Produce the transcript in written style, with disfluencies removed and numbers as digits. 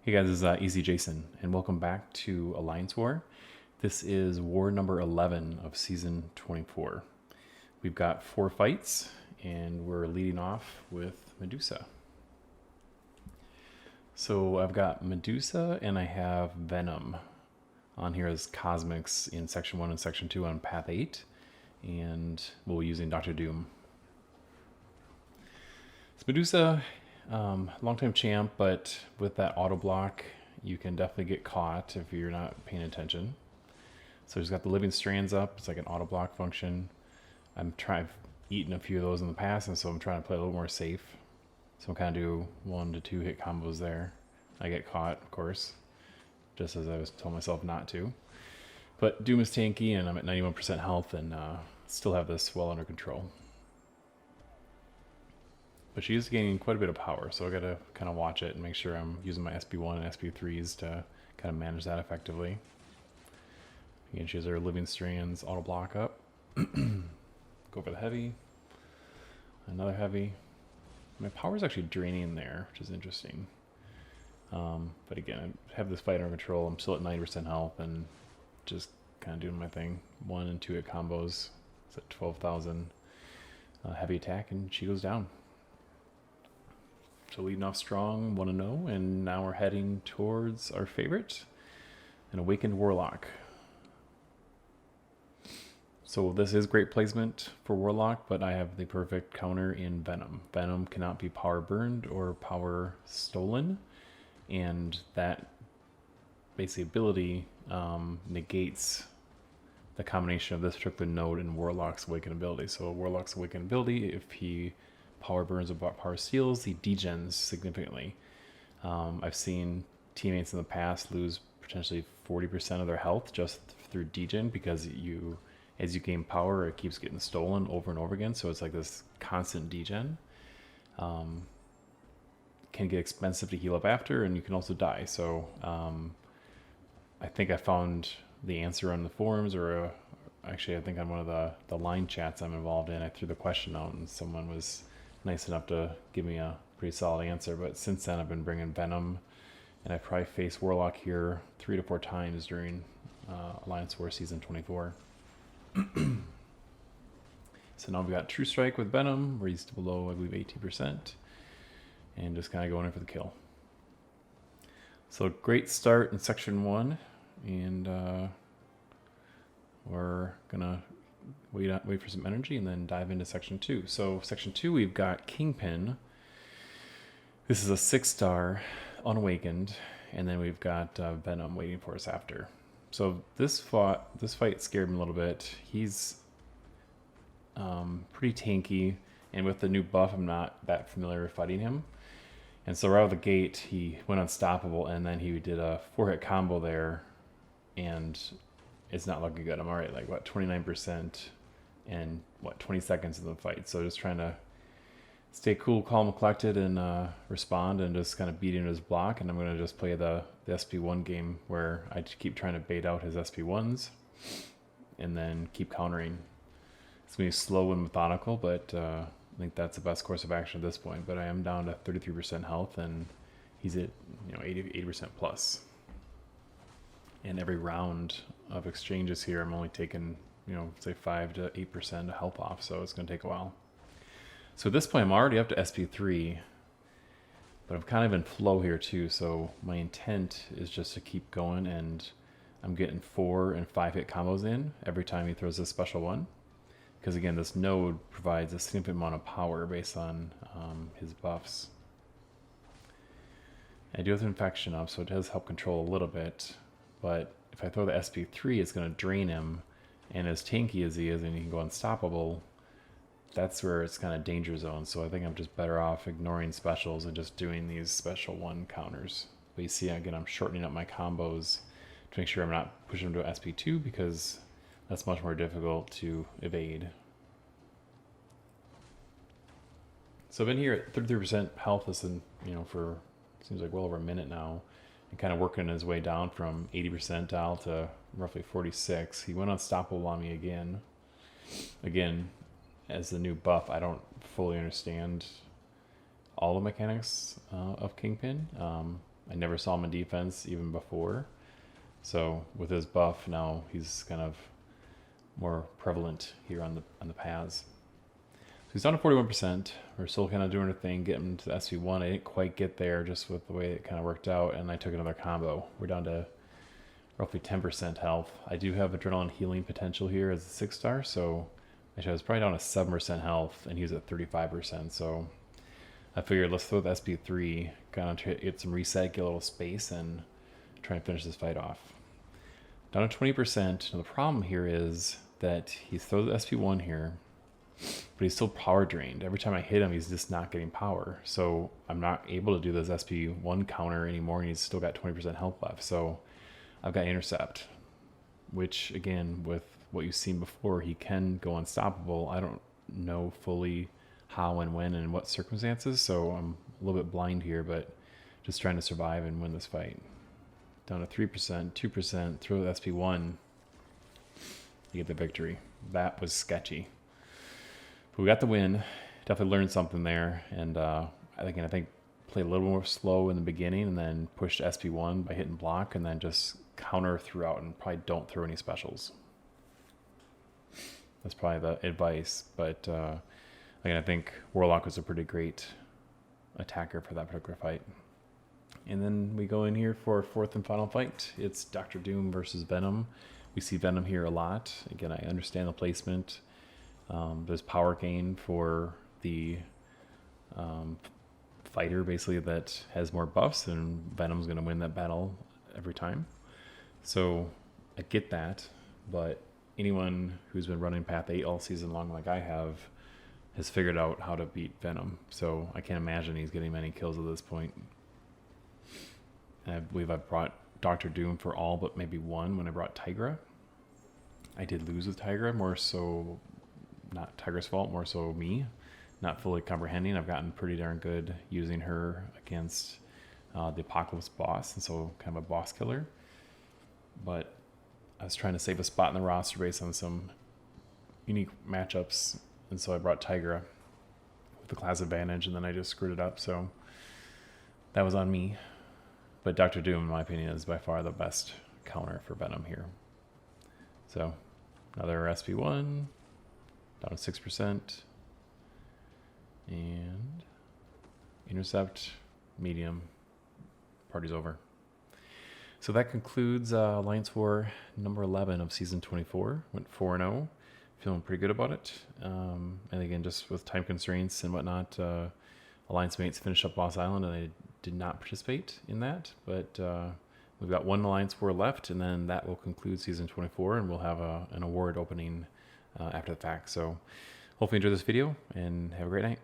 Hey guys, this is AZJASON, and welcome back to Alliance War. This is war number 11 of season 24. We've got 4 fights, and we're leading off with Medusa. So I've got Medusa, and I have Venom on here as Cosmics in Section 1 and Section 2 on Path 8, and we'll be using Dr. Doom. So Medusa, long-time champ, but with that auto block, you can definitely get caught if you're not paying attention. So he's got the living strands up. It's like an auto block function. I've eaten a few of those in the past, and so I'm trying to play a little more safe. So I'm kind of do 1 to 2 hit combos there. I get caught, of course, just as I was told myself not to. But Doom is tanky, and I'm at 91% health, and still have this well under control. But she is gaining quite a bit of power, so I gotta kind of watch it and make sure I'm using my SP1 and SP3s to kind of manage that effectively. Again, she has her living strands auto block up. Go for the heavy. Another heavy. My power is actually draining there, which is interesting. But again, I have this fight under control. I'm still at 90% health and just kind of doing my thing. 1 and 2 hit combos. It's at 12,000. Heavy attack, and she goes down. So leading off strong, 1-0, and now we're heading towards our favorite, an Awakened Warlock. So this is great placement for Warlock, but I have the perfect counter in Venom. Venom cannot be power burned or power stolen, and that basically ability negates the combination of this particular node and Warlock's Awakened ability. So Warlock's Awakened ability, if he power burns or power steals, he degens significantly. I've seen teammates in the past lose potentially 40% of their health just through degen because as you gain power, it keeps getting stolen over and over again. So it's like this constant degen. Can get expensive to heal up after, and you can also die. So I think I found the answer on the forums, or actually I think on one of the line chats I'm involved in. I threw the question out, and someone was nice enough to give me a pretty solid answer. But since then I've been bringing Venom, and I probably faced Warlock here 3 to 4 times during Alliance War Season 24. So now we've got True Strike with Venom, where he's below, I believe, 18%, and just kind of going in for the kill. So great start in Section 1, and we're gonna wait for some energy and then dive into Section 2. So Section 2, we've got Kingpin. This is a 6-star, unawakened, and then we've got Venom waiting for us after. So this fight scared me a little bit. He's pretty tanky, and with the new buff, I'm not that familiar with fighting him. And so right out of the gate, he went unstoppable, and then he did a 4-hit combo there, and it's not looking good. I'm already like, what, 29% and, 20 seconds in the fight. So just trying to stay cool, calm, and collected, and respond, and just kind of beat into his block. And I'm going to just play the SP1 game where I just keep trying to bait out his SP1s and then keep countering. It's going to be slow and methodical, but I think that's the best course of action at this point. But I am down to 33% health, and he's at 80% plus. And every round of exchanges here, I'm only taking, say 5 to 8% health off, so it's going to take a while. So at this point, I'm already up to SP3, but I'm kind of in flow here too, so my intent is just to keep going, and I'm getting 4 and 5 hit combos in every time he throws this special one. Because again, this node provides a significant amount of power based on his buffs. I do have infection up, so it does help control a little bit. But if I throw the SP3, it's going to drain him. And as tanky as he is, and he can go unstoppable, that's where it's kind of danger zone. So I think I'm just better off ignoring specials and just doing these special 1 counters. But you see, again, I'm shortening up my combos to make sure I'm not pushing him to SP2, because that's much more difficult to evade. So I've been here at 33% health. This is, for seems like well over a minute now, and kind of working his way down from 80 percentile to roughly 46. He went unstoppable on me again. Again, as the new buff, I don't fully understand all the mechanics of Kingpin. I never saw him in defense even before. So with his buff now, he's kind of more prevalent here on the paths. So he's down to 41%. We're still kind of doing our thing, getting to the SV1. I didn't quite get there just with the way it kind of worked out, and I took another combo. We're down to roughly 10% health. I do have adrenaline healing potential here as a 6-star, so actually I was probably down to 7% health, and he was at 35%. So I figured let's throw the SP3, kind of get some reset, get a little space, and try and finish this fight off. Down to 20%. Now the problem here is that he throws the SP1 here, but he's still power drained. Every time I hit him, he's just not getting power. So I'm not able to do this SP1 counter anymore, and he's still got 20% health left. So I've got intercept, which again, with what you've seen before, he can go unstoppable. I don't know fully how and when and in what circumstances, so I'm a little bit blind here, but just trying to survive and win this fight. Down to 3%, 2%, throw the SP1, you get the victory. That was sketchy. But we got the win. Definitely learned something there, and I think played a little more slow in the beginning, and then pushed SP1 by hitting block, and then just counter throughout, and probably don't throw any specials. That's probably the advice. But again, I think Warlock was a pretty great attacker for that particular fight. And then we go in here for our fourth and final fight. It's Dr. Doom versus Venom. We see Venom here a lot. Again, I understand the placement. There's power gain for the fighter, basically, that has more buffs, and Venom's going to win that battle every time. So I get that, but anyone who's been running Path 8 all season long like I have has figured out how to beat Venom. So I can't imagine he's getting many kills at this point. And I believe I've brought Dr. Doom for all but maybe one when I brought Tigra. I did lose with Tigra, more so not Tigra's fault, more so me, not fully comprehending. I've gotten pretty darn good using her against the Apocalypse boss, and so kind of a boss killer. But I was trying to save a spot in the roster based on some unique matchups, and so I brought Tigra with the class advantage, and then I just screwed it up, so that was on me. But Dr. Doom, in my opinion, is by far the best counter for Venom here. So another SP1, down to 6%, and intercept, medium, party's over. So that concludes Alliance War number 11 of Season 24. Went 4-0. Feeling pretty good about it. And again, just with time constraints and whatnot, Alliance mates finished up Boss Island, and I did not participate in that. But we've got one Alliance War left, and then that will conclude Season 24, and we'll have an award opening after the fact. So hopefully you enjoyed this video, and have a great night.